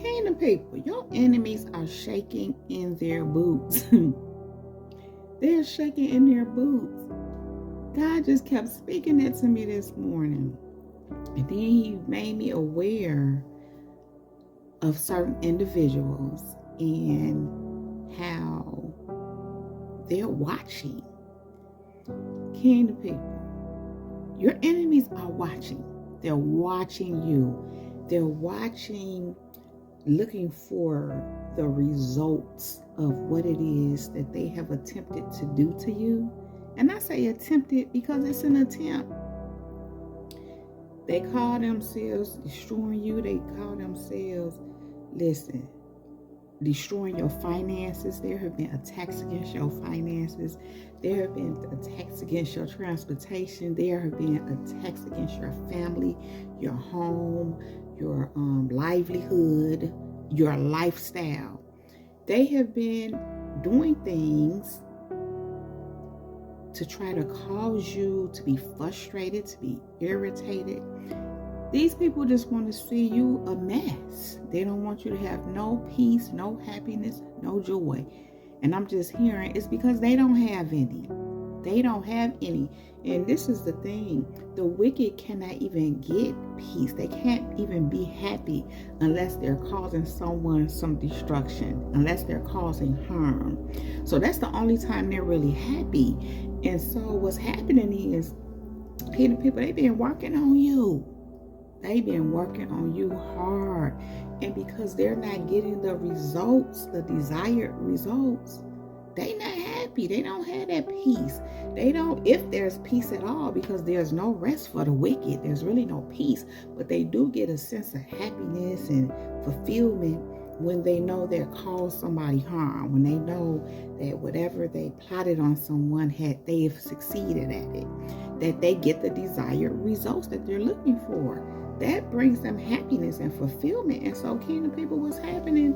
Kingdom people, your enemies are shaking in their boots. They're shaking in their boots. God just kept speaking that to me this morning. And then he made me aware of certain individuals and how they're watching. Kingdom people, your enemies are watching. They're watching you. They're watching, looking for the results of what it is that they have attempted to do to you. And I say attempted because it's an attempt. They call themselves destroying you. They call themselves, listen, destroying your finances. There have been attacks against your finances. There have been attacks against your transportation. There have been attacks against your family, your home, your livelihood, your lifestyle. They have been doing things to try to cause you to be frustrated, to be irritated. These people just want to see you a mess. They don't want you to have no peace, no happiness, no joy. And I'm just hearing it's because they don't have any. They don't have any. And this is the thing. The wicked cannot even get peace. They can't even be happy unless they're causing someone some destruction, unless they're causing harm. So that's the only time they're really happy. And so what's happening is, hidden people, they've been working on you. They've been working on you hard. And because they're not getting the results, the desired results, they not happy. They don't have that peace. They don't, if there's peace at all, because there's no rest for the wicked. There's really no peace. But they do get a sense of happiness and fulfillment when they know they're caused somebody harm, when they know that whatever they plotted on someone, they've succeeded at it, that they get the desired results that they're looking for. That brings them happiness and fulfillment. And so, kingdom people, what's happening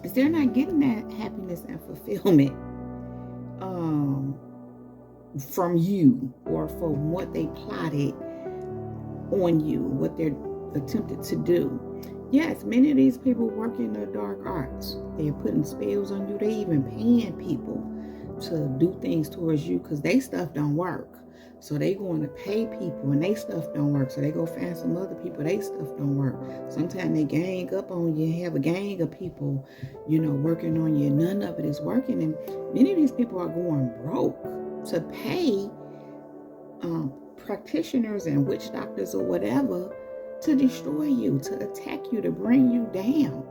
is they're not getting that happiness and fulfillment from you, or from what they plotted on you, what they're attempted to do. Yes, many of these people work in the dark arts. They're putting spells on you. They even paying people to do things towards you because they stuff don't work. So they going to pay people and they stuff don't work. So they go find some other people, they stuff don't work. Sometimes they gang up on you and have a gang of people, working on you. None of it is working. And many of these people are going broke to pay practitioners and witch doctors or whatever to destroy you, to attack you, to bring you down,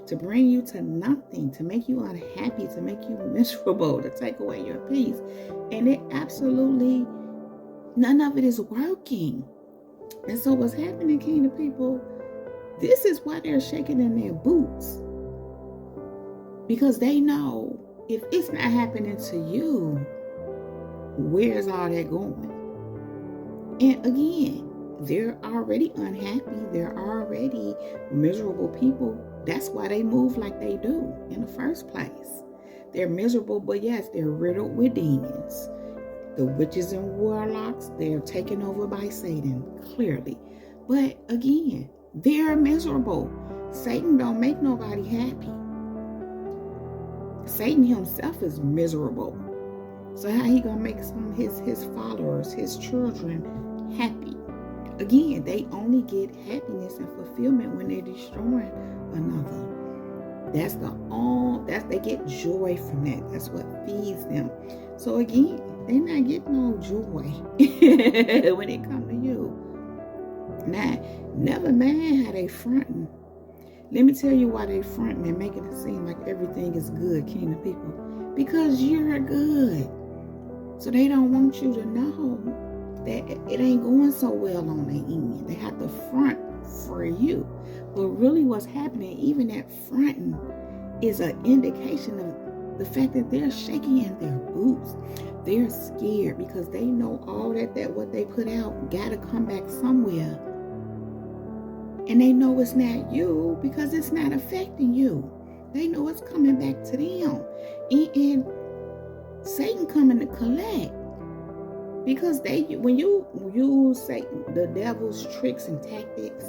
to bring you to nothing, to make you unhappy, to make you miserable, to take away your peace. And it absolutely, none of it is working. And so what's happening, kingdom people, this is why they're shaking in their boots. Because they know if it's not happening to you, where's all that going? And again, they're already unhappy. They're already miserable people. That's why they move like they do in the first place. They're miserable, but yes, they're riddled with demons. The witches and warlocks, they're taken over by Satan, clearly. But again, they're miserable. Satan don't make nobody happy. Satan himself is miserable. So how he gonna make some of his followers, his children, happy? Again, they only get happiness and fulfillment when they're destroying another. They get joy from that. That's what feeds them. So again, they're not getting no joy when it comes to you. Now, never mind how they fronting. Let me tell you why they fronting and making it seem like everything is good, kingdom people. Because you're good. So they don't want you to know that it ain't going so well on their end. They have to front for you. But really what's happening, even that fronting, is an indication of the fact that they're shaking in their boots. They're scared because they know all that what they put out got to come back somewhere. And they know it's not you because it's not affecting you. They know it's coming back to them. And Satan coming to collect. Because when you use Satan, the devil's tricks and tactics,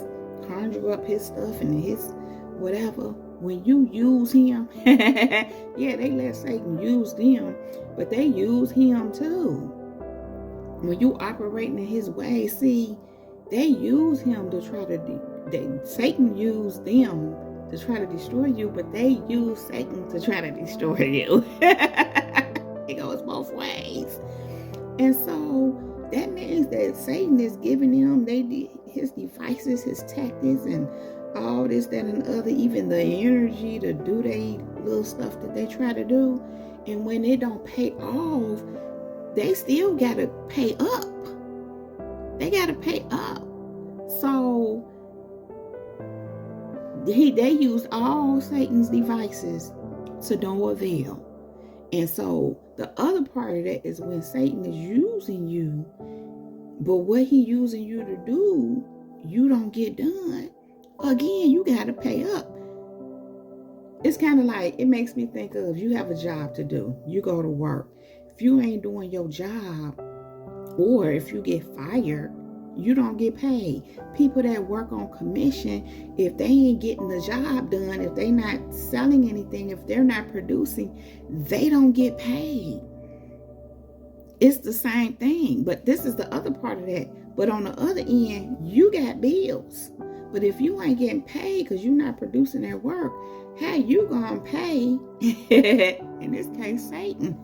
conjure up his stuff and his whatever, when you use him, yeah, they let Satan use them, but they use him too. When you operating in his way, see, they use him to try to, Satan used them to try to destroy you, but they use Satan to try to destroy you. It goes both ways. And so that means that Satan is giving them his devices, his tactics, and all this, that, and the other, even the energy to do their little stuff that they try to do. And when it don't pay off, they still got to pay up. They got to pay up. So they used all Satan's devices to no avail. And so the other part of that is when Satan is using you, but what he using you to do, you don't get done. Again, you got to pay up. It's kind of like, it makes me think of, you have a job to do. You go to work. If you ain't doing your job, or if you get fired, you don't get paid. People that work on commission, if they ain't getting the job done, if they not selling anything, if they're not producing, they don't get paid. It's the same thing, but this is the other part of that. But on the other end, you got bills. But if you ain't getting paid because you're not producing that work, how you gonna pay, in this case, Satan?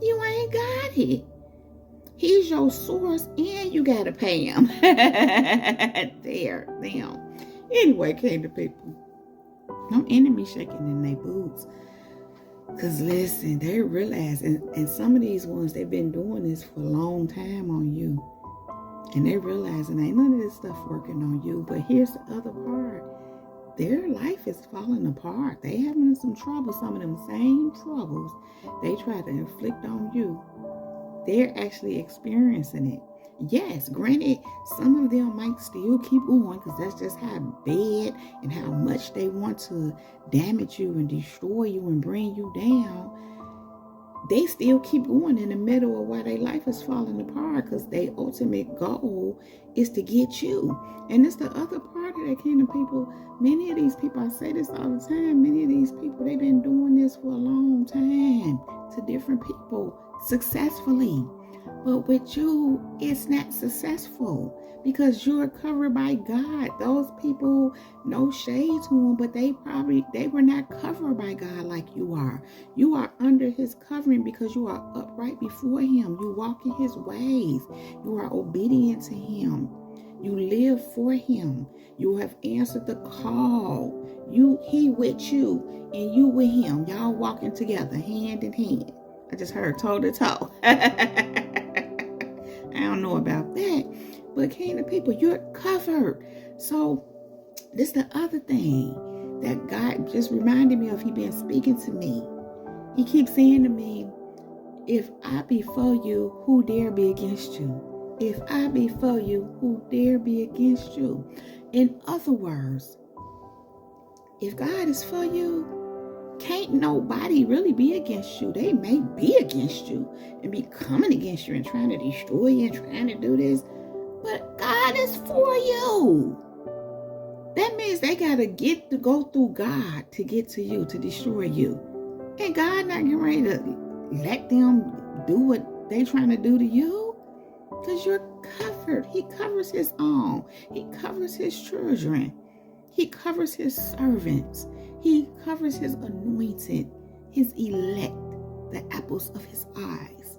You ain't got it. He's your source and you gotta pay him. Them. Anyway, kingdom people, no enemy shaking in their boots. Because listen, they realize, and some of these ones, they've been doing this for a long time on you. And they realizing ain't none of this stuff working on you. But here's the other part. Their life is falling apart. They having some trouble. Some of them same troubles they try to inflict on you, they're actually experiencing it. Yes, granted, some of them might still keep going because that's just how bad and how much they want to damage you and destroy you and bring you down. They still keep going in the middle of why their life is falling apart, because their ultimate goal is to get you. And it's the other part of that, kingdom people. Many of these people, I say this all the time, many of these people, they've been doing this for a long time to different people successfully. But with you, it's not successful because you're covered by God. Those people, no shade to them, but they were not covered by God like you are. You are under his covering because you are upright before him. You walk in his ways. You are obedient to him. You live for him. You have answered the call. He with you and you with him. Y'all walking together, hand in hand. I just heard toe to toe. I don't know about that. But kingdom people, you're covered. So this is the other thing that God just reminded me of. He been speaking to me. He keeps saying to me, if I be for you, who dare be against you? If I be for you, who dare be against you? In other words, if God is for you, can't nobody really be against you. They may be against you and be coming against you and trying to destroy you and trying to do this. But God is for you. That means they got to go through God to get to you, to destroy you. And God not getting ready to let them do what they trying to do to you. Because you're covered. He covers his own. He covers his children. He covers his servants. He covers his anointed, his elect, the apples of his eyes.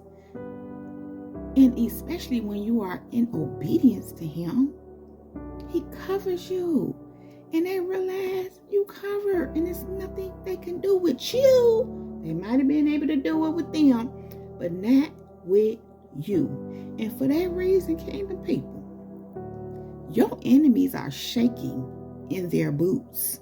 And especially when you are in obedience to him, he covers you. And they realize you covered, and there's nothing they can do with you. They might have been able to do it with them, but not with you. And for that reason, kingdom people, your enemies are shaking in their boots.